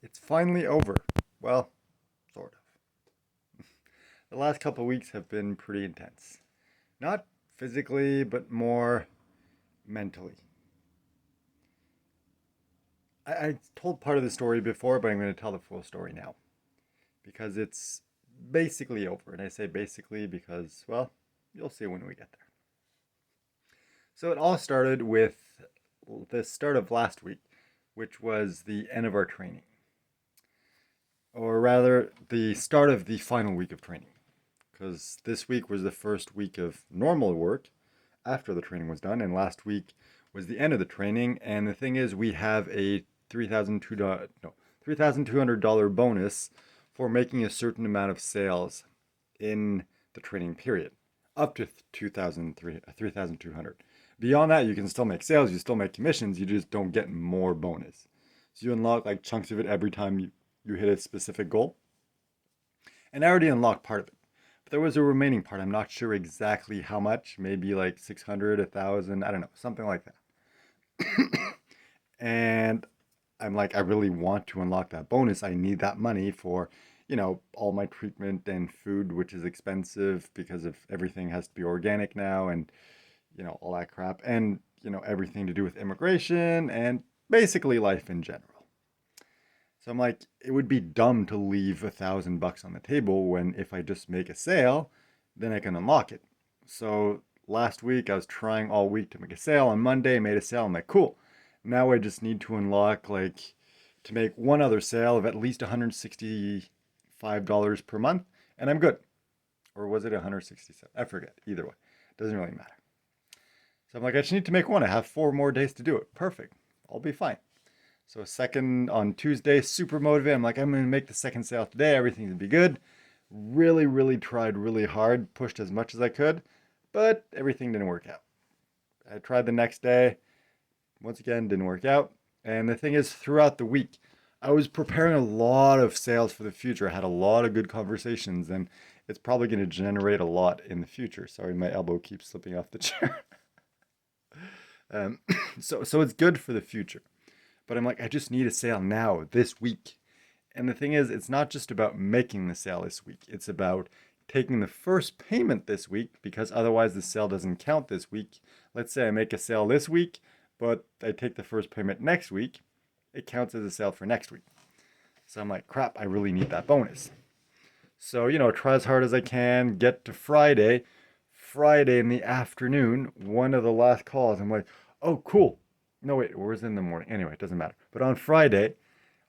It's finally over. Well, sort of. The last couple of weeks have been pretty intense. Not physically, but more mentally. I told part of the story before, but I'm going to tell the full story now because it's basically over. And I say basically because, well, you'll see when we get there. So it all started with the start of last week, which was the end of our training, or rather, the start of the final week of training. Because this week was the first week of normal work after the training was done, and last week was the end of the training. And the thing is, we have a $3,200 bonus for making a certain amount of sales in the training period, up to 3,200. Beyond that, you can still make sales, you still make commissions, you just don't get more bonus. So you unlock like chunks of it every time you hit a specific goal. And I already unlocked part of it. But there was a remaining part. I'm not sure exactly how much, maybe like 600, 1,000, I don't know, something like that. And I'm like, I really want to unlock that bonus. I need that money for, all my treatment and food, which is expensive because of everything has to be organic now and, all that crap. And, everything to do with immigration and basically life in general. So I'm like, it would be dumb to leave $1,000 on the table when if I just make a sale, then I can unlock it. So last week I was trying all week to make a sale. On Monday I made a sale. I'm like, cool. Now I just need to unlock to make one other sale of at least $165 per month, and I'm good. Or was it 167? I forget. Either way, doesn't really matter. So I'm like, I just need to make one. I have 4 more days to do it. Perfect. I'll be fine. So second on Tuesday, super motivated. I'm like, I'm gonna make the second sale today. Everything's gonna be good. Really, really tried really hard, pushed as much as I could, but everything didn't work out. I tried the next day. Once again, didn't work out. And the thing is, throughout the week, I was preparing a lot of sales for the future. I had a lot of good conversations, and it's probably going to generate a lot in the future. Sorry, my elbow keeps slipping off the chair. um, so it's good for the future. But I'm like, I just need a sale now, this week. And the thing is, it's not just about making the sale this week. It's about taking the first payment this week because otherwise the sale doesn't count this week. Let's say I make a sale this week, but I take the first payment next week. It counts as a sale for next week. So I'm like, crap, I really need that bonus. So, try as hard as I can, get to Friday. Friday in the afternoon, one of the last calls, I'm like, oh, cool. No, wait, it was in the morning. Anyway, it doesn't matter. But on Friday,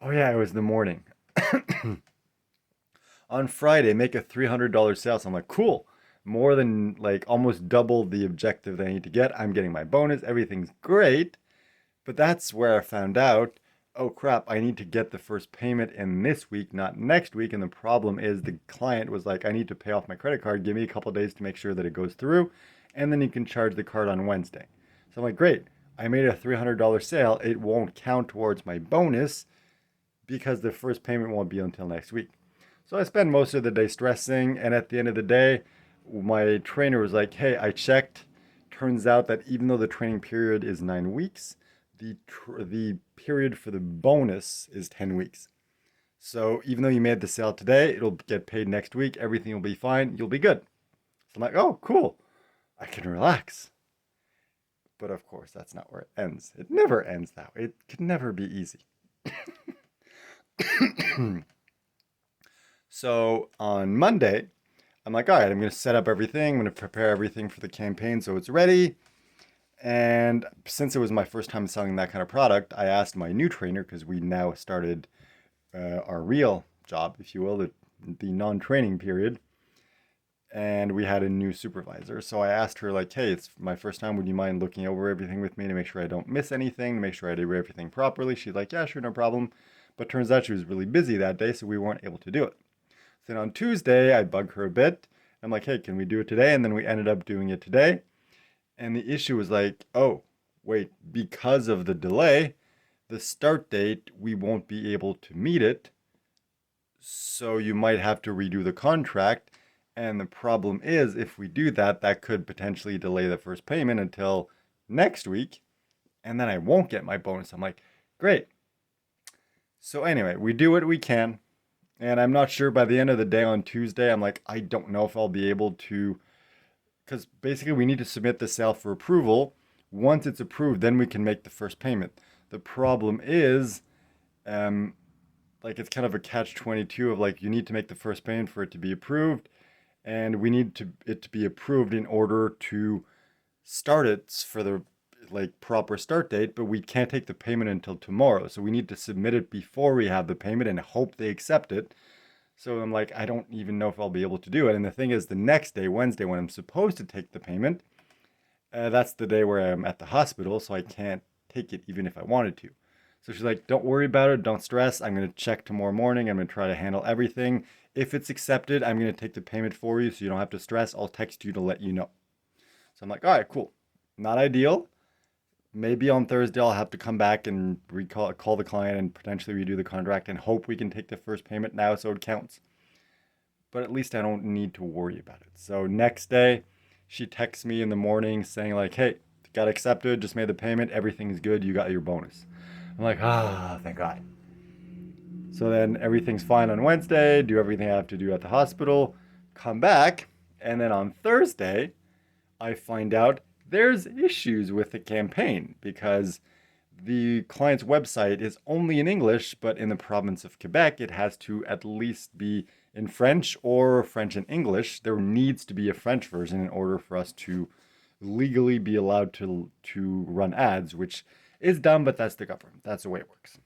oh yeah, it was the morning. On Friday, make a $300 sale. So I'm like, cool. More than like almost double the objective that I need to get. I'm getting my bonus. Everything's great. But that's where I found out, oh crap, I need to get the first payment in this week, not next week. And the problem is the client was like, I need to pay off my credit card. Give me a couple days to make sure that it goes through. And then you can charge the card on Wednesday. So I'm like, great. I made a $300 sale. It won't count towards my bonus because the first payment won't be until next week. So I spend most of the day stressing. And at the end of the day, my trainer was like, hey, I checked. Turns out that even though the training period is 9 weeks, the period for the bonus is 10 weeks. So even though you made the sale today, it'll get paid next week. Everything will be fine. You'll be good. So I'm like, oh, cool. I can relax. But of course, that's not where it ends. It never ends that way. It can never be easy. So on Monday, I'm like, all right, I'm going to set up everything. I'm going to prepare everything for the campaign so it's ready. And since it was my first time selling that kind of product, I asked my new trainer, because we now started our real job, if you will, the non-training period, and we had a new supervisor. So I asked her, like, hey, it's my first time. Would you mind looking over everything with me to make sure I don't miss anything, to make sure I do everything properly? She's like, yeah, sure, no problem. But turns out she was really busy that day, so we weren't able to do it. So then on Tuesday, I bug her a bit. I'm like, hey, can we do it today? And then we ended up doing it today. And the issue was like, oh, wait, because of the delay, the start date, we won't be able to meet it. So you might have to redo the contract. And the problem is, if we do that, that could potentially delay the first payment until next week. And then I won't get my bonus. I'm like, great. So anyway, we do what we can. And I'm not sure by the end of the day on Tuesday, I'm like, I don't know if I'll be able to, because basically we need to submit the sale for approval. Once it's approved, then we can make the first payment. The problem is, um, like it's kind of a catch 22 of like you need to make the first payment for it to be approved, and we need it to be approved in order to start it for the like proper start date, but we can't take the payment until tomorrow. So we need to submit it before we have the payment and hope they accept it. So I'm like, I don't even know if I'll be able to do it. And the thing is, the next day, Wednesday, when I'm supposed to take the payment, that's the day where I'm at the hospital, so I can't take it even if I wanted to. So she's like, don't worry about it. Don't stress. I'm going to check tomorrow morning. I'm going to try to handle everything. If it's accepted, I'm going to take the payment for you so you don't have to stress. I'll text you to let you know. So I'm like, all right, cool. Not ideal. Maybe on Thursday I'll have to come back and call the client and potentially redo the contract and hope we can take the first payment now so it counts. But at least I don't need to worry about it. So next day, she texts me in the morning saying like, "Hey, got accepted, just made the payment, everything's good, you got your bonus." I'm like, "Ah, thank God." So then everything's fine on Wednesday, do everything I have to do at the hospital, come back, and then on Thursday, I find out there's issues with the campaign because the client's website is only in English, but in the province of Quebec, it has to at least be in French or French and English. There needs to be a French version in order for us to legally be allowed to run ads, which is dumb, but that's the government. That's the way it works.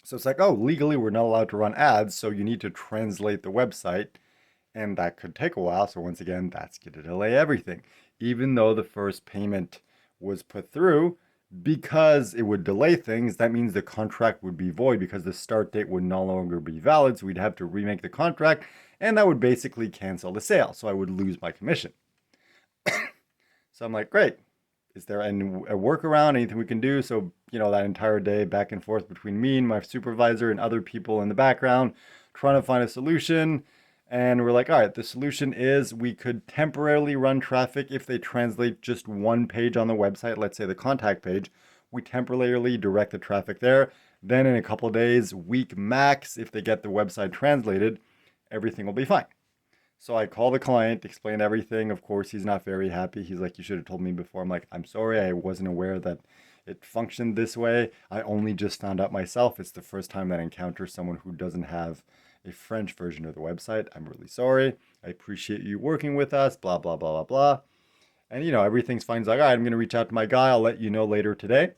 So it's like, oh, legally we're not allowed to run ads, so you need to translate the website, and that could take a while. So once again, that's going to delay everything. Even though the first payment was put through, because it would delay things, that means the contract would be void because the start date would no longer be valid. So we'd have to remake the contract, and that would basically cancel the sale. So I would lose my commission. So I'm like, great. Is there a workaround, anything we can do? So, that entire day back and forth between me and my supervisor and other people in the background, trying to find a solution. And we're like, all right, the solution is we could temporarily run traffic if they translate just one page on the website, let's say the contact page. We temporarily direct the traffic there. Then in a couple of days, week max, if they get the website translated, everything will be fine. So I call the client, explain everything. Of course, he's not very happy. He's like, you should have told me before. I'm like, I'm sorry, I wasn't aware that it functioned this way. I only just found out myself. It's the first time that I encounter someone who doesn't have a French version of the website. I'm really sorry. I appreciate you working with us, blah, blah, blah, blah, blah. And, everything's fine. He's like, all right, I'm going to reach out to my guy. I'll let you know later today.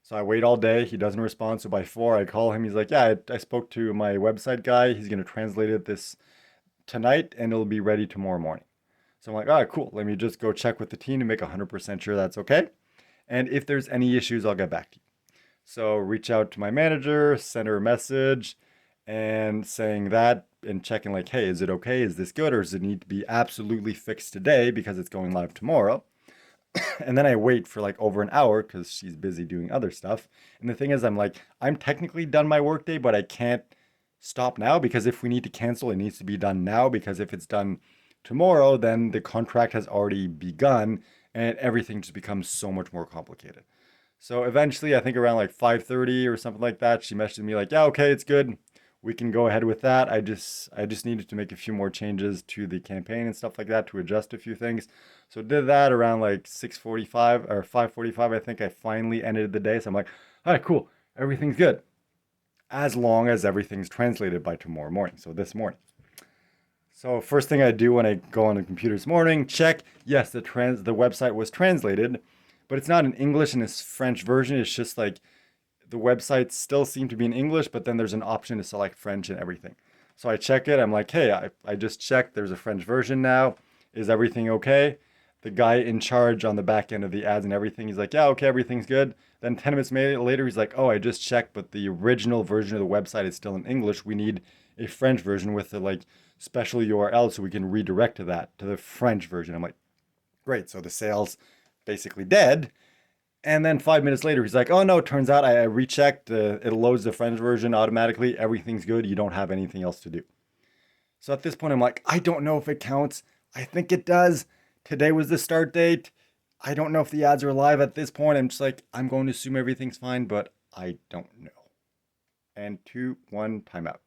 So I wait all day. He doesn't respond. So by 4, I call him. He's like, yeah, I spoke to my website guy. He's going to translate it this tonight and it'll be ready tomorrow morning. So I'm like, all right, cool. Let me just go check with the team to make 100% sure that's okay. And if there's any issues, I'll get back to you. So reach out to my manager, send her a message and saying that and checking like, hey, is it okay? Is this good? Or does it need to be absolutely fixed today because it's going live tomorrow? And then I wait for like over an hour because she's busy doing other stuff. And the thing is, I'm like, I'm technically done my workday, but I can't stop now because if we need to cancel, it needs to be done now because if it's done tomorrow, then the contract has already begun and everything just becomes so much more complicated. So eventually, I think around like 5:30 or something like that, she messaged me like, "Yeah, okay, it's good. We can go ahead with that. I just needed to make a few more changes to the campaign and stuff like that to adjust a few things." So did that around like 6:45 or 5:45. I think I finally ended the day. So I'm like, "All right, cool. Everything's good." As long as everything's translated by tomorrow morning. So this morning. So first thing I do when I go on the computer this morning, check, yes, the website was translated, but it's not in English and it's French version. It's just like the websites still seem to be in English, but then there's an option to select French and everything. So I check it. I'm like, hey, I just checked. There's a French version now. Is everything okay? The guy in charge on the back end of the ads and everything, he's like, yeah, okay, everything's good. Then 10 minutes later, he's like, oh, I just checked, but the original version of the website is still in English. We need a French version with the like special URL so we can redirect to the French version. I'm like, great. So the sale's basically dead. And then 5 minutes later, he's like, oh no, it turns out I rechecked. It loads the French version automatically. Everything's good. You don't have anything else to do. So at this point, I'm like, I don't know if it counts. I think it does. Today was the start date. I don't know if the ads are live at this point. I'm just like, I'm going to assume everything's fine, but I don't know. and 2, 1, timeout.